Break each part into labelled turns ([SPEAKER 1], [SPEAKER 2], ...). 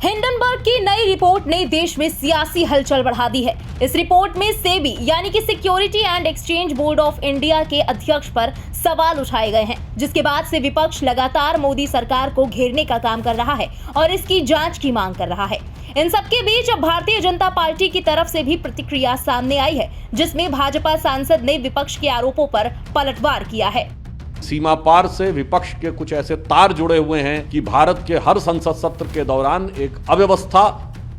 [SPEAKER 1] Hindenburg की नई report ने देश में सियासी हलचल बढ़ा दी है। इस रिपोर्ट में सेबी यानी कि security and exchange board of India के अध्यक्ष पर सवाल उठाए गए हैं, जिसके बाद से विपक्ष लगातार मोदी सरकार को घेरने का काम कर रहा है और इसकी जांच की मांग कर रहा है। इन सबके बीच अब भारतीय जनता पार्टी की तरफ से भी प्रतिक्रिया सामने आई है, जिसमें भाजपा सांसद ने विपक्ष के आरोपों पर पलटवार किया है।
[SPEAKER 2] सीमा पार से विपक्ष के कुछ ऐसे तार जुड़े हुए हैं कि भारत के हर संसद सत्र के दौरान एक अव्यवस्था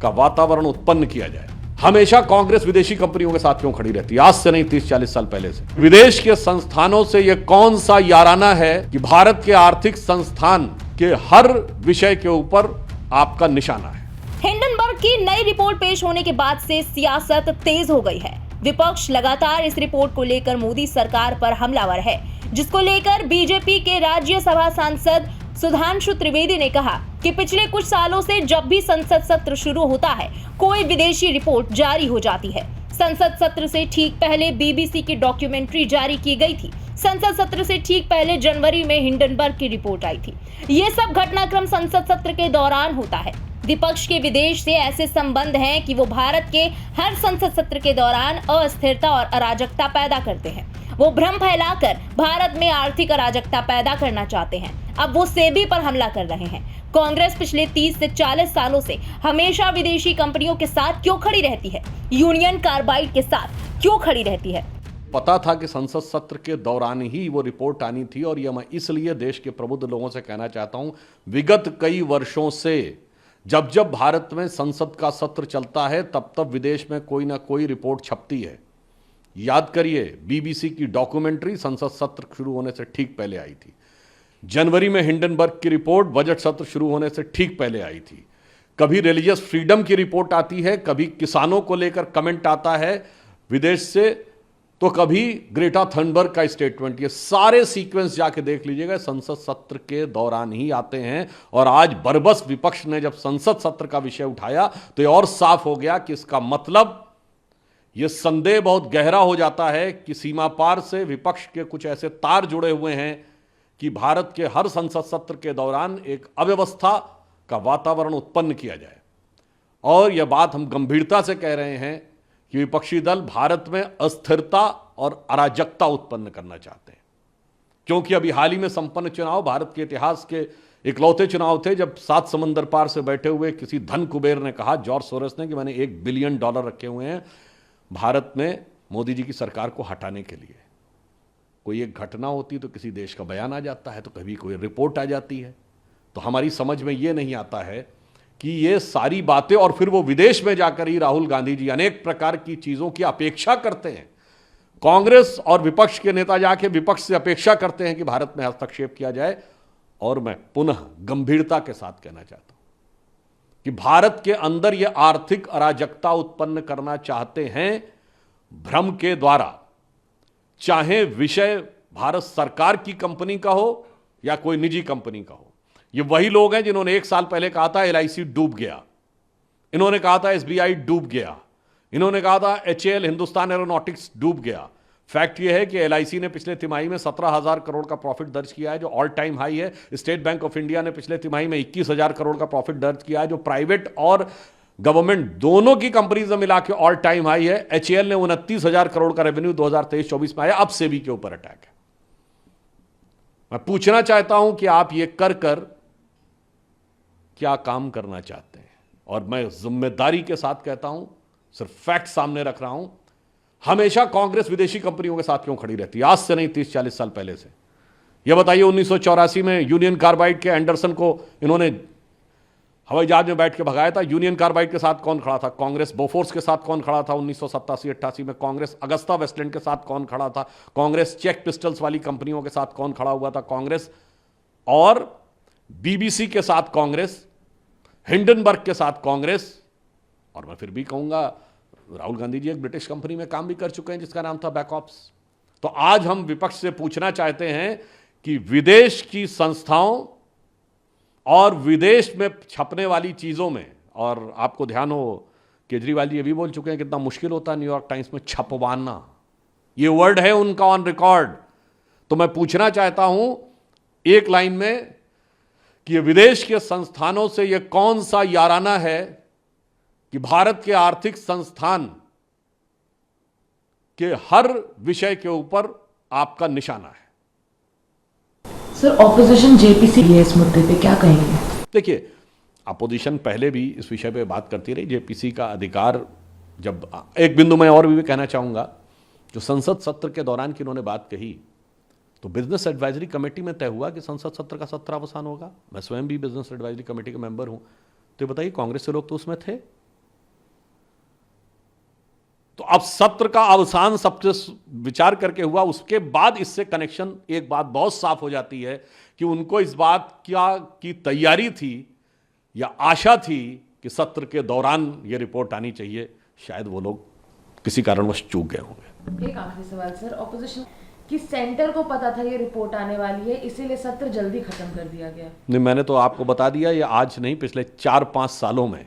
[SPEAKER 2] का वातावरण उत्पन्न किया जाए। हमेशा कांग्रेस विदेशी कंपनियों के साथ क्यों खड़ी रहती है? आज से नहीं, 30-40 साल पहले से। विदेश के संस्थानों से यह कौन सा याराना है कि भारत के आर्थिक संस्थान के हर विषय के ऊपर आपका निशाना है?
[SPEAKER 1] हिंडनबर्ग की नई रिपोर्ट पेश होने के बाद से सियासत तेज हो गई है। विपक्ष लगातार इस रिपोर्ट को लेकर मोदी सरकार पर हमलावर है, जिसको लेकर बीजेपी के राज्यसभा सांसद सुधांशु त्रिवेदी ने कहा कि पिछले कुछ सालों से जब भी संसद सत्र शुरू होता है, कोई विदेशी रिपोर्ट जारी हो जाती है। संसद सत्र से ठीक पहले बीबीसी की डॉक्यूमेंट्री जारी की गई थी। संसद सत्र से ठीक पहले जनवरी में हिंडनबर्ग की रिपोर्ट आई थी। ये सब घटनाक्रम संसद सत्र के दौरान होता है। विपक्ष के विदेश से ऐसे संबंध हैं कि वो भारत के हर संसद सत्र के दौरान अस्थिरता और अराजकता पैदा करते हैं। वो भ्रम फैलाकर भारत में आर्थिक अराजकता पैदा करना चाहते हैं। अब वो सेबी पर हमला कर रहे हैं। कांग्रेस पिछले 30 से 40 सालों से हमेशा विदेशी कंपनियों के साथ क्यों खड़ी रहती है? यूनियन कार्बाइड के साथ क्यों खड़ी रहती है?
[SPEAKER 2] पता था कि संसद सत्र के दौरान ही वो रिपोर्ट आनी थी, और यह मैं इसलिए देश के प्रबुद्ध लोगों से कहना चाहता हूं, विगत कई वर्षों से जब जब भारत में संसद का सत्र चलता है, तब तब विदेश में कोई ना कोई रिपोर्ट छपती है। याद करिए, बीबीसी की डॉक्यूमेंट्री संसद सत्र शुरू होने से ठीक पहले आई थी। जनवरी में हिंडनबर्ग की रिपोर्ट बजट सत्र शुरू होने से ठीक पहले आई थी। कभी रिलीजियस फ्रीडम की रिपोर्ट आती है, कभी किसानों को लेकर कमेंट आता है विदेश से, तो कभी ग्रेटा थनबर्ग का स्टेटमेंट। ये सारे सीक्वेंस जाके देख लीजिएगा, संसद सत्र के दौरान ही आते हैं। और आज बरबस विपक्ष ने जब संसद सत्र का विषय उठाया, तो ये और साफ हो गया कि इसका मतलब ये संदेह बहुत गहरा हो जाता है कि सीमा पार से विपक्ष के कुछ ऐसे तार जुड़े हुए हैं कि भारत के हर संसद सत्र के दौरान एक अव्यवस्था का वातावरण उत्पन्न किया जाए। और यह बात हम गंभीरता से कह रहे हैं कि विपक्षी दल भारत में अस्थिरता और अराजकता उत्पन्न करना चाहते हैं, क्योंकि अभी हाल ही में संपन्न चुनाव भारत के इतिहास के इकलौते चुनाव थे जब 7 समंदर पार से बैठे हुए किसी धन कुबेर ने कहा, जॉर्ज सोरोस ने, कि मैंने $1 बिलियन रखे हुए हैं भारत में मोदी जी की सरकार को हटाने के लिए। कोई एक घटना होती तो किसी देश का बयान आ जाता है, तो कभी कोई रिपोर्ट आ जाती है। तो हमारी समझ में ये नहीं आता है कि ये सारी बातें, और फिर वो विदेश में जाकर ही राहुल गांधी जी अनेक प्रकार की चीजों की अपेक्षा करते हैं। कांग्रेस और विपक्ष के नेता जाके विपक्ष से अपेक्षा करते हैं कि भारत में हस्तक्षेप किया जाए। और मैं पुनः गंभीरता के साथ कहना चाहता हूं कि भारत के अंदर ये आर्थिक अराजकता उत्पन्न करना चाहते हैं भ्रम के द्वारा, चाहे विषय भारत सरकार की कंपनी का हो या कोई निजी कंपनी का हो। ये वही लोग हैं जिन्होंने 1 साल पहले कहा था LIC डूब गया, इन्होंने कहा था SBI डूब गया, इन्होंने कहा था HAL हिंदुस्तान एरोनॉटिक्स डूब गया। फैक्ट यह है कि LIC ने पिछले तिमाही में 17,000 करोड़ का प्रॉफिट दर्ज किया है, जो ऑल टाइम हाई है। स्टेट बैंक ऑफ इंडिया ने पिछले तिमाही में 21,000 करोड़ का प्रॉफिट दर्ज किया है, जो प्राइवेट और गवर्नमेंट दोनों की कंपनीज में मिला के ऑल टाइम हाई है। HAL ने 29,000 करोड़ का रेवेन्यू 2023-24 में आया। अब सेबी के ऊपर अटैक है। मैं पूछना चाहता हूं कि आप ये कर क्या काम करना चाहते हैं? और मैं जिम्मेदारी के साथ कहता हूं, सिर्फ फैक्ट सामने रख रहा हूं, हमेशा कांग्रेस विदेशी कंपनियों के साथ क्यों खड़ी रहती है? आज से नहीं, 30-40 साल पहले से। यह बताइए, 1984 में यूनियन कार्बाइड के एंडरसन को इन्होंने हवाई जहाज में बैठ के भगाया था। यूनियन कार्बाइड के साथ कौन खड़ा था? कांग्रेस। बोफोर्स के साथ कौन खड़ा था 1987-88 में? कांग्रेस। अगस्ता वेस्टलैंड के साथ कौन खड़ा था? कांग्रेस। चेक पिस्टल्स वाली कंपनियों के साथ कौन खड़ा हुआ था? कांग्रेस। और बीबीसी के साथ कांग्रेस, हिंडनबर्ग के साथ कांग्रेस। और मैं फिर भी कहूंगा, राहुल गांधी जी एक ब्रिटिश कंपनी में काम भी कर चुके हैं जिसका नाम था बैकऑप्स। तो आज हम विपक्ष से पूछना चाहते हैं कि विदेश की संस्थाओं और विदेश में छपने वाली चीजों में, और आपको ध्यान हो केजरीवाल जी ये भी बोल चुके हैं कितना मुश्किल होता है न्यूयॉर्क टाइम्स में छपवाना, ये वर्ड है उनका ऑन रिकॉर्ड। तो मैं पूछना चाहता हूं एक लाइन में कि ये विदेश के संस्थानों से ये कौन सा याराना है कि भारत के आर्थिक संस्थान के हर विषय के ऊपर आपका निशाना है।
[SPEAKER 3] सर, ऑपोजिशन जेपीसी है इस मुद्दे पे, क्या कहेंगे?
[SPEAKER 2] देखिए, अपोजिशन पहले भी इस विषय पे बात करती रही। जेपीसी का अधिकार, जब एक बिंदु मैं और भी कहना चाहूंगा, जो संसद सत्र के दौरान की उन्होंने बात कही, तो बिजनेस एडवाइजरी कमेटी में तय हुआ कि संसद सत्र का सत्रावसान होगा। मैं स्वयं भी बिजनेस एडवाइजरी कमेटी का मेंबर हूं। तो बताइए, कांग्रेस के लोग तो उसमें थे। तो अब सत्र का अवसान सबसे विचार करके हुआ, उसके बाद इससे कनेक्शन, एक बात बहुत साफ हो जाती है कि उनको इस बात की तैयारी थी या आशा थी कि सत्र के दौरान ये रिपोर्ट आनी चाहिए। शायद वो लोग किसी कारणवश चूक गए होंगे।
[SPEAKER 3] एक आखिरी सवाल सर, ऑपोजिशन कि सेंटर को पता था ये रिपोर्ट आने वाली है, इसीलिए सत्र जल्दी खत्म कर दिया गया?
[SPEAKER 2] नहीं, मैंने तो आपको बता दिया, ये आज नहीं, पिछले 4-5 सालों में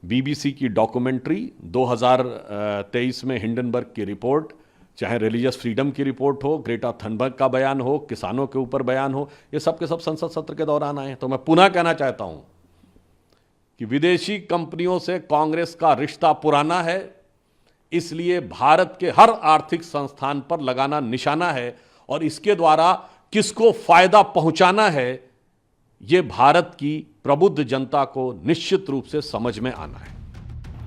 [SPEAKER 2] बीबीसी की डॉक्यूमेंट्री, 2023 में हिंडनबर्ग की रिपोर्ट, चाहे रिलीजियस फ्रीडम की रिपोर्ट हो, ग्रेटा थनबर्ग का बयान हो, किसानों के ऊपर बयान हो, ये सब के सब संसद सत्र के दौरान आए हैं। तो मैं पुनः कहना चाहता हूं कि विदेशी कंपनियों से कांग्रेस का रिश्ता पुराना है, इसलिए भारत के हर आर्थिक संस्थान पर लगाना निशाना है और इसके द्वारा किसको फायदा पहुंचाना है, यह भारत की प्रबुद्ध जनता को निश्चित रूप से समझ में आना है।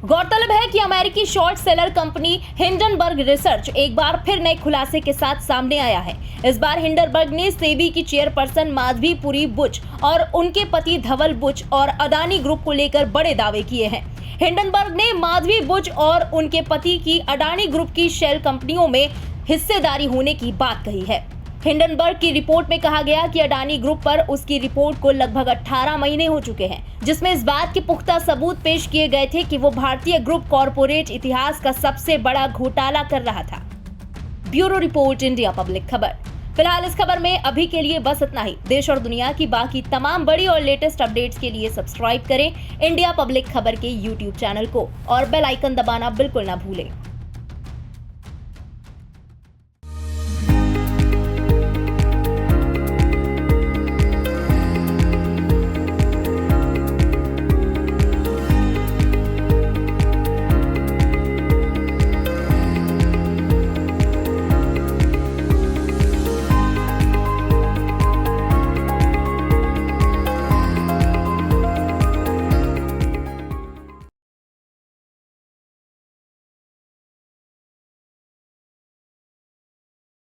[SPEAKER 1] गौरतलब है कि अमेरिकी short seller company Hindenburg research एक बार फिर नए खुलासे के साथ सामने आया है। इस बार हिंडनबर्ग ने सेबी की चेयरपर्सन माधवीपुरी बुच और उनके पति धवल बुच और अडानी ग्रुप को लेकर बड़े दावे किए हैं। हिंडनबर्ग ने माधवी बुच और उनके पति की अडानी ग्रुप की शेल कंपनियों में हिस्सेदारी होने की बात कही है। हिंडनबर्ग की रिपोर्ट में कहा गया कि अडानी ग्रुप पर उसकी रिपोर्ट को लगभग 18 महीने हो चुके हैं, जिसमें इस बात के पुख्ता सबूत पेश किए गए थे कि वो भारतीय ग्रुप कॉरपोरेट इतिहास का सबसे बड़ा घोटाला कर रहा था। ब्यूरो रिपोर्ट, इंडिया पब्लिक खबर। फिलहाल इस खबर में अभी के लिए बस इतना ही। देश और दुनिया की बाकी तमाम बड़ी और लेटेस्ट अपडेट्स के लिए सब्सक्राइब करें इंडिया पब्लिक खबर के YouTube चैनल को और बेल आइकन दबाना बिल्कुल ना भूलें।